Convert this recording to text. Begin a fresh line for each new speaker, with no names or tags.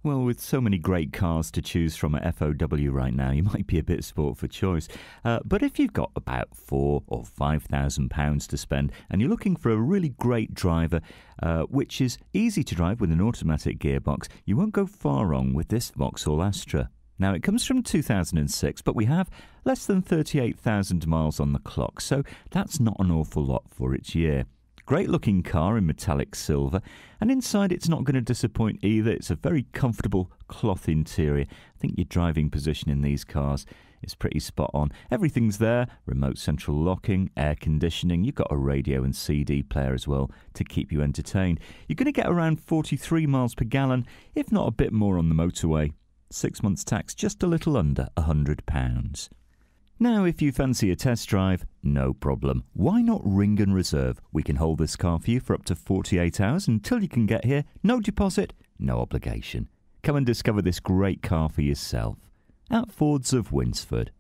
Well, with so many great cars to choose from at FOW right now, you might be a bit sport for choice. But if you've got about £4,000 or £5,000 to spend and you're looking for a really great driver, which is easy to drive with an automatic gearbox, you won't go far wrong with this Vauxhall Astra. Now, it comes from 2006, but we have less than 38,000 miles on the clock, so that's not an awful lot for its year. Great looking car in metallic silver, and inside it's not going to disappoint either. It's a very comfortable cloth interior. I think your driving position in these cars is pretty spot on. Everything's there: remote central locking, air conditioning. You've got a radio and CD player as well to keep you entertained. You're going to get around 43 miles per gallon, if not a bit more on the motorway. 6 months tax, just a little under £100. Now, if you fancy a test drive, no problem. Why not ring and reserve? We can hold this car for you for up to 48 hours until you can get here. No deposit, no obligation. Come and discover this great car for yourself at Fords of Winsford.